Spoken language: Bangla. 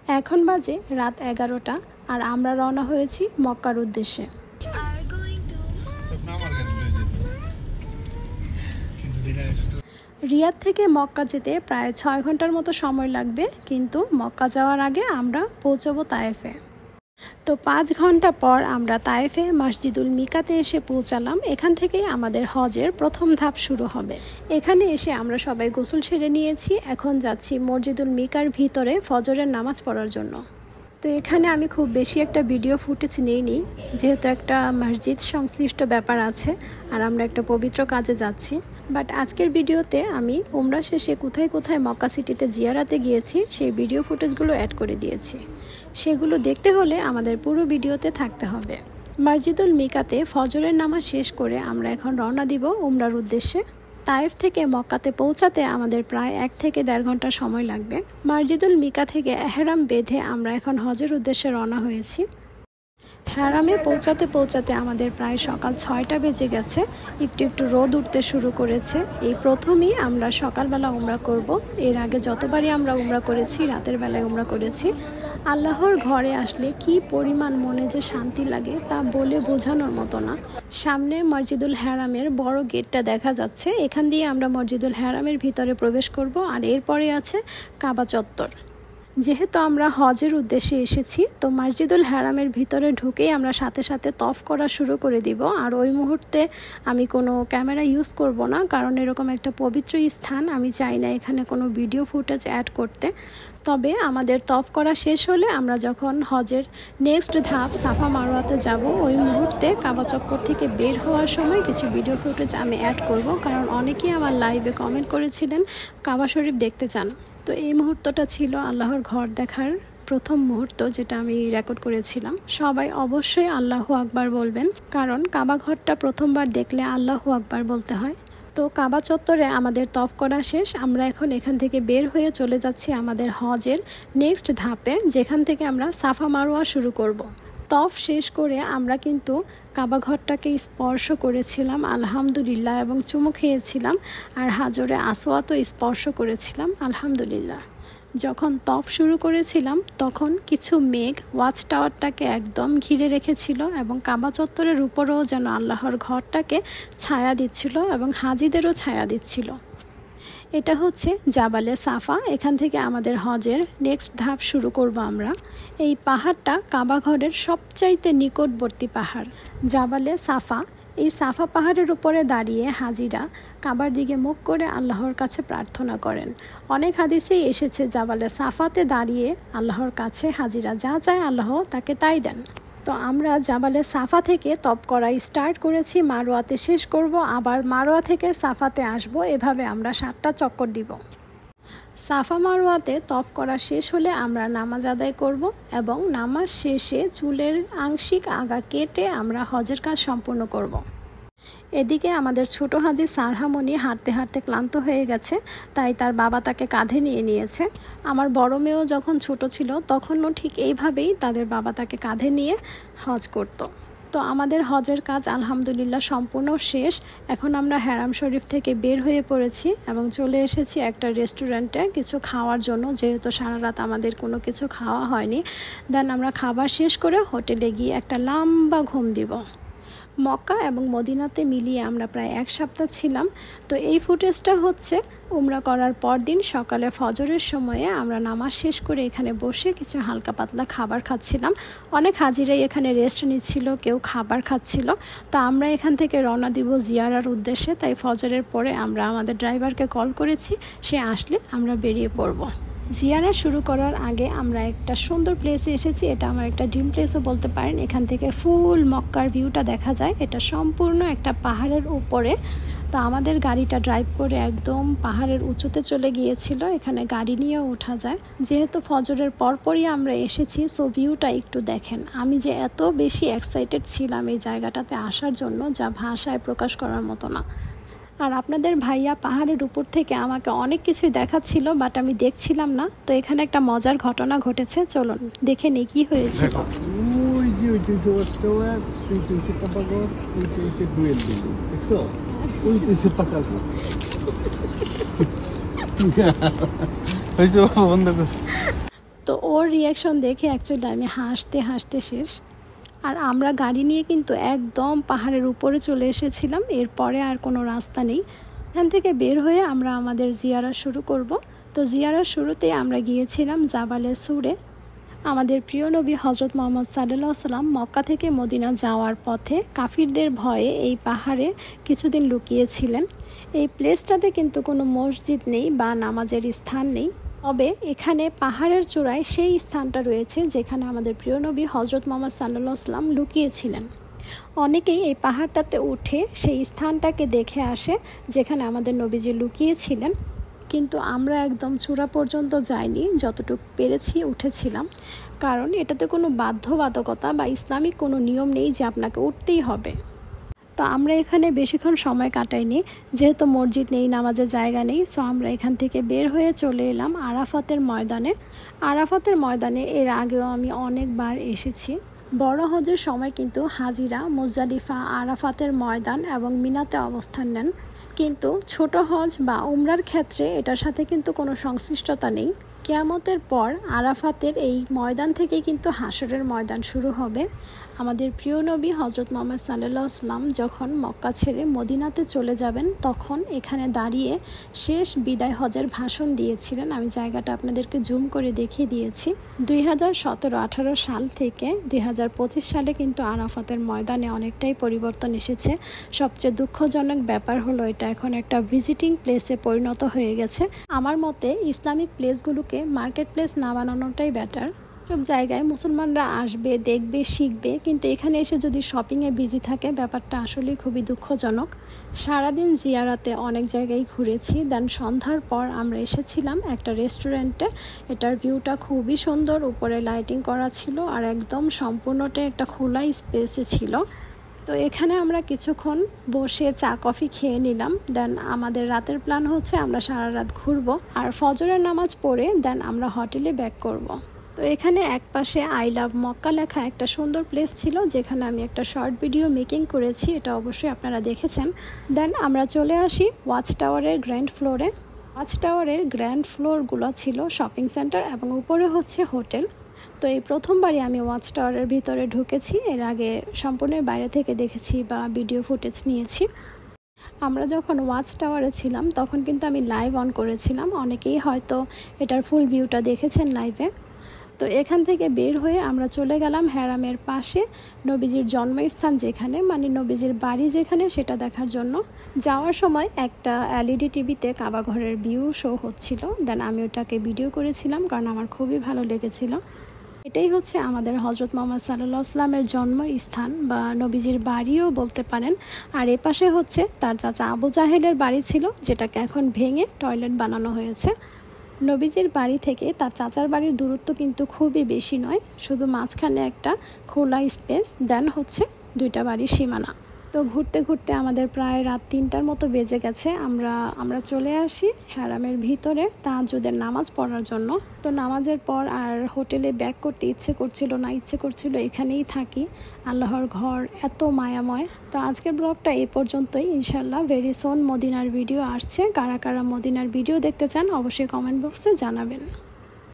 এখন বাজে রাত 11টা আর আমরা রওনা হয়েছি মক্কার উদ্দেশ্যে। রিয়াদ থেকে মক্কা যেতে প্রায় 6 ঘন্টার মতো সময় লাগবে, কিন্তু মক্কা যাওয়ার আগে আমরা পৌঁছবো তায়েফে। তো 5 ঘন্টা পর আমরা তায়েফে মসজিদুল মিকাতে এসে পৌঁছালাম। এখান থেকেই আমাদের হজের প্রথম ধাপ শুরু হবে। এখানে এসে আমরা সবাই গোসল সেরে নিয়েছি। এখন যাচ্ছি মসজিদুল মিকার ভিতরে ফজরের নামাজ পড়ার জন্য। তো এখানে আমি খুব বেশি একটা ভিডিও ফুটেজ নিইনি, যেহেতু একটা মসজিদ সংশ্লিষ্ট ব্যাপার আছে আর আমরা একটা পবিত্র কাজে যাচ্ছি। বাট আজকের ভিডিওতে আমি উমরা শেষে কোথায় কোথায় মক্কা সিটিতে জিয়ারাতে গিয়েছি সেই ভিডিও ফুটেজগুলো অ্যাড করে দিয়েছি। সেগুলো দেখতে হলে আমাদের পুরো ভিডিওতে থাকতে হবে। মসজিদুল মিকাতে ফজরের নামাজ শেষ করে আমরা এখন রওনা দিব উমরার উদ্দেশ্যে। তায়েফ থেকে মক্কাতে পৌঁছাতে আমাদের প্রায় 1 থেকে 1.5 ঘন্টা সময় লাগবে। মসজিদুল মিকা থেকে এহরাম বেঁধে আমরা এখন হজের উদ্দেশ্যে রওনা হয়েছি। হেরামে পৌঁছাতে পৌঁছাতে আমাদের প্রায় সকাল 6টা বেজে গেছে। একটু রোদ উঠতে শুরু করেছে। এই প্রথমেই আমরা সকালবেলা উমরা করব। এর আগে যতবারই আমরা উমরা করেছি রাতের বেলায় উমরা করেছি। আল্লাহর ঘরে আসলে কি পরিমাণ মনে যে শান্তি লাগে তা বলে বোঝানোর মতো না। সামনে মসজিদুল হেরামের বড় গেটটা দেখা যাচ্ছে। এখান দিয়ে আমরা মসজিদুল হেরামের ভিতরে প্রবেশ করব। আর এরপরে আছে কাবা চত্বর। যেহেতু আমরা হজের উদ্দেশ্যে এসেছি, তো মসজিদুল হেরামের ভিতরে ঢুকেই আমরা সাথে সাথে তফ করা শুরু করে দিব। আর ওই মুহূর্তে আমি কোনো ক্যামেরা ইউজ করব না, কারণ এরকম একটা পবিত্র স্থান আমি চাই না এখানে কোনো ভিডিও ফুটেজ অ্যাড করতে। তবে আমাদের তফ করা শেষ হলে আমরা যখন হজের নেক্সট ধাপ সাফা মারওয়াতে যাব, ওই মুহূর্তে কাবা চক্কর থেকে বের হওয়ার সময় কিছু ভিডিও ফুটেজ আমি অ্যাড করব, কারণ অনেকেই আমার লাইভে কমেন্ট করেছিলেন কাবা শরীফ দেখতে চান। তো এই মুহূর্তটা ছিল আল্লাহর ঘর দেখার প্রথম মুহূর্ত, যেটা আমি রেকর্ড করেছিলাম। সবাই অবশ্যই আল্লাহু আকবার বলবেন, কারণ কাবা ঘরটা প্রথমবার দেখলে আল্লাহু আকবার বলতে হয়। তো কাবা চত্বরে আমাদের তফ করা শেষ। আমরা এখন এখান থেকে বের হয়ে চলে যাচ্ছি আমাদের হজের নেক্সট ধাপে, যেখান থেকে আমরা সাফা মারওয়া শুরু করব। তফ শেষ করে আমরা কিন্তু কাবা ঘরটাকে স্পর্শ করেছিলাম আলহামদুলিল্লাহ, এবং চুমু খেয়েছিলাম। আর হাজরে আসওয়াতও স্পর্শ করেছিলাম আলহামদুলিল্লাহ। যখন তফ শুরু করেছিলাম তখন কিছু মেঘ ওয়াচ টাওয়ারটাকে একদম ঘিরে রেখেছিল, এবং কাবা চত্বরের উপরেও যেন আল্লাহর ঘরটাকে ছায়া দিচ্ছিল এবং হাজিদেরও ছায়া দিচ্ছিল। এটা হচ্ছে জাবালে সাফা। এখান থেকে আমাদের হজের নেক্সট ধাপ শুরু করব আমরা। এই পাহাড়টা কাবা ঘরের সবচাইতে নিকটবর্তী পাহাড়, জাবালে সাফা। এই সাফা পাহাড়ের উপরে দাঁড়িয়ে হাজিরা কাবার দিকে মুখ করে আল্লাহর কাছে প্রার্থনা করেন। অনেক হাদিসেই এসেছে জাবালে সাফাতে দাঁড়িয়ে আল্লাহর কাছে হাজিরা যা চায় আল্লাহ তাকে তাই দেন। তো আমরা জাবালে সাফা থেকে তপ করা স্টার্ট করেছি, মারওয়াতে শেষ করব, আবার মারওয়া থেকে সাফাতে আসব। এভাবে আমরা 7টা চক্কর দিব। সাফা মারওয়াতে তফ করা শেষ হলে আমরা নামাজ আদায় করব, এবং নামাজ শেষে চুলের আংশিক আগা কেটে আমরা হজের কাজ সম্পূর্ণ করব। এদিকে আমাদের ছোট হাজি সারহামণি হাঁটতে হাঁটতে ক্লান্ত হয়ে গেছে, তাই তার বাবা তাকে কাঁধে নিয়ে নিয়েছে। আমার বড় মেয়েও যখন ছোট ছিল তখনও ঠিক এইভাবেই তাদের বাবা তাকে কাঁধে নিয়ে হজ করত। তো আমাদের হজের কাজ আলহামদুলিল্লাহ সম্পূর্ণ শেষ। এখন আমরা হেরাম শরীফ থেকে বের হয়ে পড়েছি এবং চলে এসেছি একটা রেস্টুরেন্টে কিছু খাওয়ার জন্য, যেহেতু সারা রাত আমাদের কোনো কিছু খাওয়া হয়নি। দেন আমরা খাবার শেষ করে হোটেলে গিয়ে একটা লম্বা ঘুম দিব। মক্কা এবং মদিনাতে মিলিয়ে আমরা প্রায় 1 সপ্তাহ ছিলাম। তো এই ফুটেজটা হচ্ছে উমরা করার পর দিন সকালে ফজরের সময়ে আমরা নামাজ শেষ করে এখানে বসে কিছু হালকা পাতলা খাবার খাচ্ছিলাম। অনেক হাজিরাই এখানে রেস্ট নিচ্ছিল, কেউ খাবার খাচ্ছিল। তো আমরা এখান থেকে রওনা দিব জিয়ারার উদ্দেশ্যে। তাই ফজরের পরে আমরা আমাদের ড্রাইভারকে কল করেছি, সে আসলে আমরা বেরিয়ে পড়ব। জিয়ারা শুরু করার আগে আমরা একটা সুন্দর প্লেসে এসেছি। এটা আমার একটা ড্রিম প্লেসও বলতে পারেন। এখান থেকে ফুল মক্কার ভিউটা দেখা যায়। এটা সম্পূর্ণ একটা পাহাড়ের উপরে। তো আমাদের গাড়িটা ড্রাইভ করে একদম পাহাড়ের উঁচুতে চলে গিয়েছিল। এখানে গাড়ি নিয়েও ওঠা যায়। যেহেতু ফজরের পরপরই আমরা এসেছি, সো ভিউটা একটু দেখেন। আমি যে এত বেশি এক্সাইটেড ছিলাম এই জায়গাটাতে আসার জন্য, যা ভাষায় প্রকাশ করার মতো না। আর আপনাদের ভাইয়া পাহাড়ের উপর থেকে আমাকে অনেক কিছুই দেখাচ্ছিল, বাট আমি দেখছিলাম না। তো এখানে একটা মজার ঘটনা ঘটেছে, চলুন দেখে নিই কি হয়েছিল। তো ওর রিয়াকশন দেখে অ্যাকচুয়ালি আমি হাসতে হাসতে শেষ। আর আমরা গাড়ি নিয়ে কিন্তু একদম পাহাড়ের উপরে চলে এসেছিলাম, এরপরে আর কোনো রাস্তা নেই। এখান থেকে বের হয়ে আমরা আমাদের জিয়ারা শুরু করব। তো জিয়ারার শুরুতে আমরা গিয়েছিলাম জাবালে সুরে। আমাদের প্রিয় নবী হজরত মুহাম্মদ সাল্লাল্লাহু আলাইহি ওয়াসাল্লাম মক্কা থেকে মদিনা যাওয়ার পথে কাফিরদের ভয়ে এই পাহাড়ে কিছুদিন লুকিয়েছিলেন। এই প্লেসটাতে কিন্তু কোনো মসজিদ নেই বা নামাজের স্থান নেই, তবে এখানে পাহাড়ের চূড়ায় সেই স্থানটা রয়েছে যেখানে আমাদের প্রিয় নবী হজরত মুহাম্মদ সাল্লাল্লাহু আলাইহি ওয়াসাল্লাম লুকিয়েছিলেন। অনেকেই এই পাহাড়টাতে উঠে সেই স্থানটাকে দেখে আসে যেখানে আমাদের নবীজি লুকিয়েছিলেন, কিন্তু আমরা একদম চূড়া পর্যন্ত যাইনি, যতটুকু পেরেছি উঠেছিলাম। কারণ এটাতে কোনো বাধ্যবাধকতা বা ইসলামিক কোনো নিয়ম নেই যে আপনাকে উঠতেই হবে। তো আমরা এখানে বেশিক্ষণ সময় কাটাইনি, যেহেতু মসজিদ নেই, নামাজের জায়গা নেই। সো আমরা এখান থেকে বের হয়ে চলে এলাম আরাফাতের ময়দানে। আরাফাতের ময়দানে এর আগেও আমি অনেকবার এসেছি। বড় হজের সময় কিন্তু হাজিরা মুজদালিফা, আরাফাতের ময়দান এবং মিনাতে অবস্থান নেন, কিন্তু ছোট হজ বা উমরার ক্ষেত্রে এটার সাথে কিন্তু কোনো সংশ্লিষ্টতা নেই। কিয়ামতের পর আরাফাতের এই ময়দান থেকে কিন্তু হাশরের ময়দান শুরু হবে। আমাদের প্রিয় নবী হজরত মুহাম্মদ সাল্লাল্লাহু আলাইহি ওয়াসাল্লাম যখন মক্কা ছেড়ে মদিনাতে চলে যাবেন, তখন এখানে দাঁড়িয়ে শেষ বিদায় হজের ভাষণ দিয়েছিলেন। আমি জায়গাটা আপনাদেরকে জুম করে দেখিয়ে দিয়েছি। 2017-18 সাল থেকে 2025 সালে কিন্তু আরাফাতের ময়দানে অনেকটাই পরিবর্তন এসেছে। সবচেয়ে দুঃখজনক ব্যাপার হলো এটা এখন একটা ভিজিটিং প্লেসে পরিণত হয়ে গেছে। আমার মতে ইসলামিক প্লেসগুলোকে মার্কেট প্লেস না বানানোটাই বেটার। সব জায়গায় মুসলমানরা আসবে, দেখবে, শিখবে, কিন্তু এখানে এসে যদি শপিংয়ে বিজি থাকে, ব্যাপারটা আসলেই খুবই দুঃখজনক। সারাদিন জিয়ারাতে অনেক জায়গায় ঘুরেছি, দেন সন্ধ্যার পর আমরা এসেছিলাম একটা রেস্টুরেন্টে। এটার ভিউটা খুবই সুন্দর, উপরে লাইটিং করা ছিল আর একদম সম্পূর্ণটাই একটা খোলা স্পেসে ছিল। তো এখানে আমরা কিছুক্ষণ বসে চা কফি খেয়ে নিলাম। দেন আমাদের রাতের প্ল্যান হচ্ছে আমরা সারা রাত ঘুরবো আর ফজরের নামাজ পড়ে দেন আমরা হোটেলে ব্যাক করব। তো এখানে একপাশে আই লাভ মক্কা লেখা একটা সুন্দর প্লেস ছিল, যেখানে আমি একটা শর্ট ভিডিও মেকিং করেছি, এটা অবশ্যই আপনারা দেখেছেন। দেন আমরা চলে আসি ওয়াচ টাওয়ারের গ্র্যান্ড ফ্লোরে। ওয়াচ টাওয়ারের গ্র্যান্ড ফ্লোরগুলো ছিল শপিং সেন্টার এবং উপরে হচ্ছে হোটেল। তো এই প্রথমবারই আমি ওয়াচ টাওয়ারের ভিতরে ঢুকেছি, এর আগে সম্পূর্ণ বাইরে থেকে দেখেছি বা ভিডিও ফুটেজ নিয়েছি। আমরা যখন ওয়াচ টাওয়ারে ছিলাম তখন কিন্তু আমি লাইভ অন করেছিলাম, অনেকেই হয়তো এটার ফুল ভিউটা দেখেছেন লাইভে। তো এখান থেকে বের হয়ে আমরা চলে গেলাম হেরামের পাশে নবীজির জন্মস্থান যেখানে, মানে নবীজির বাড়ি যেখানে, সেটা দেখার জন্য। যাওয়ার সময় একটা এলইডি টিভিতে কাবা ঘরের ভিউ শো হচ্ছিল, দেন আমি ওটাকে ভিডিও করেছিলাম কারণ আমার খুবই ভালো লেগেছিল। এটাই হচ্ছে আমাদের হজরত মুহাম্মদ সাল্লাল্লাহু আলাইহি ওয়াসাল্লামের জন্মস্থান বা নবীজির বাড়িও বলতে পারেন। আর এ পাশে হচ্ছে তার চাচা আবু জাহেলের বাড়ি ছিল, যেটাকে এখন ভেঙে টয়লেট বানানো হয়েছে। নবীজির বাড়ি থেকে তার চাচার বাড়ির দূরত্ব কিন্তু খুবই বেশি নয়, শুধু মাঝখানে একটা খোলা স্পেস, দেন হচ্ছে দুইটা বাড়ির সীমানা। তো ঘুরতে ঘুরতে আমাদের প্রায় রাত 3টার মতো বেজে গেছে। আমরা চলে আসি হেরামের ভিতরে তাহাজ্জুদের নামাজ পড়ার জন্য। তো নামাজের পর আর হোটেলে ব্যাক করতে ইচ্ছে করছিল না, ইচ্ছে করছিল এখানেই থাকি। আল্লাহর ঘর এত মায়াময়। তো আজকের ব্লগটা এই পর্যন্তই। ইনশাল্লাহ ভেরি সুন মদিনার ভিডিও আসছে। কারা কারা মদিনার ভিডিও দেখতে চান অবশ্যই কমেন্ট বক্সে জানাবেন।